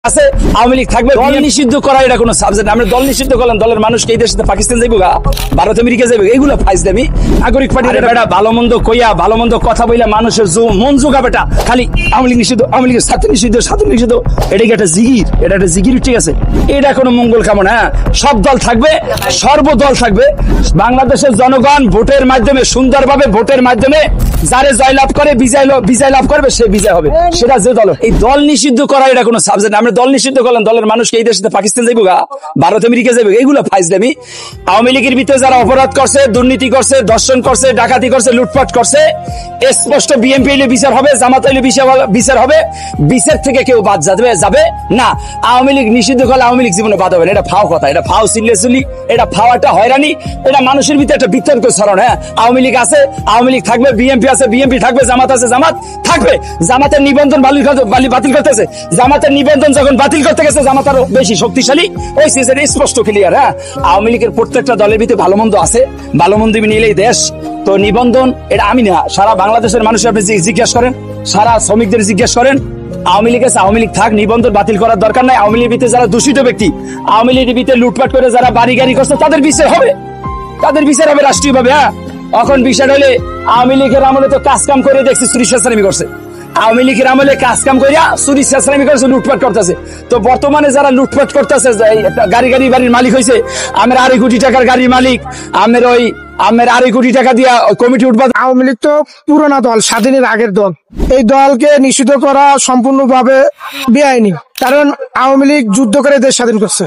আছে আওয়ামী লীগ থাকবে। দল নিষিদ্ধ করা এটা কোনো সাবজেক্ট। আমরা দল নিষিদ্ধ করলাম, দলের মানুষকে এই দেশে পাকিস্তান যাইব গা, ভারত আমেরিকা যাইব, এইগুলো ফাইজলামি। নাগরিক পার্টি বেটা ভালো মন্দ কইয়া ভালো মন্দ কথা বইলা মানুষের মন জোগা বেটা খালি আওয়ামী লীগ নিষিদ্ধ, আওয়ামী লীগের ছাত্র নিষিদ্ধ, ছাত্র নিষিদ্ধ, এটা কি একটা জিগির? এটা একটা জিগির, ঠিক আছে? এটা কোনো মঙ্গল কামনা। হ্যাঁ, সব দল থাকবে, সর্বদল থাকবে। বাংলাদেশের জনগণ ভোটের মাধ্যমে সুন্দরভাবে ভোটের মাধ্যমে যারে জয়লাভ করে বিজয় লাভ করবে, সে বিজয় হবে, সেটা যে দল। এই দল নিষিদ্ধ করা এটা কোনো সাবজেক্ট। আমরা দল নিষিদ্ধ করলাম, দলের মানুষকে এই দেশে পাকিস্তান যাইব গা, ভারত আমেরিকা যাইব, এইগুলো ফাইজলামি। আওয়ামী লীগের ভিতরে যারা অপরাধ করছে, দুর্নীতি করছে, দর্শন করছে, ডাকাতি করছে, লুটপাট করছে, স্পষ্ট বিএনপি হইলে বিচার হবে, জামাত হইলে বিচার হবে। বিচার থেকে কেউ বাদ যাবে না। আওয়ামী লীগ নিষিদ্ধ করলে আওয়ামী লীগ জীবনে বাদ হবে না, এটা ফাও কথা, এটা ফাও চিল্লি, এটা ফাও একটা হয়রানি, এটা মানুষের ভিতরে একটা বিতর্ক ছড়ানো। হ্যাঁ, আওয়ামী লীগ আছে, আওয়ামী লীগ থাকবে, বিএনপি আছে, বিএনপি থাকবে, জামাত আছে, জামাত থাকবে। জামাতের নিবন্ধন বাতিল করতেছে, জামাতের নিবন্ধন যখন বাতিল করতে গেছে, জামাত আরো বেশি শক্তিশালী হয়েছে, স্পষ্ট ক্লিয়ার। হ্যাঁ, আওয়ামী লীগের প্রত্যেকটা দলের ভিতরে ভালো মন্দ আছে, ভালো মন্দ নিলেই দেশ। তো নিবন্ধন এটা আমি না, সারা বাংলাদেশের মানুষের আপনি জিজ্ঞাসা করেন, সারা শ্রমিকদের জিজ্ঞাসা করেন, আওয়ামী লীগ আছে, আওয়ামী লীগ থাক, নিবন্ধন বাতিল করার দরকার নাই। আওয়ামী লীগের ভিতরে যারা দূষিত ব্যক্তি, আওয়ামী লীগের ভিতরে লুটপাট করে যারা বাড়ি গাড়ি করছে, তাদের বিচার হবে, তাদের বিচার হবে রাষ্ট্রীয় ভাবে। হ্যাঁ, এখন বিচার হলে আওয়ামী লীগের আমলে তো কাজ কাম করে দেখছি চুরি চেঁচামেচি করছে, আওয়ামী লীগের আমলে কাজ কাম করিয়া চুরি চেঁচামেচি করছে, লুটপাট করতেছে। তো বর্তমানে যারা লুটপাট করতেছে, গাড়ি বাড়ির মালিক হয়েছে, আমের 2.5 কোটি টাকার গাড়ির মালিক, আমের 2.5 কোটি টাকা দিয়া কমিটি উঠবা। আওয়ামী লীগ তো পুরোনো দল, স্বাধীনের আগের দল। এই দলকে নিষিদ্ধ করা সম্পূর্ণভাবে বেআইনি, কারণ আওয়ামী লীগ যুদ্ধ করে দেশ স্বাধীন করছে।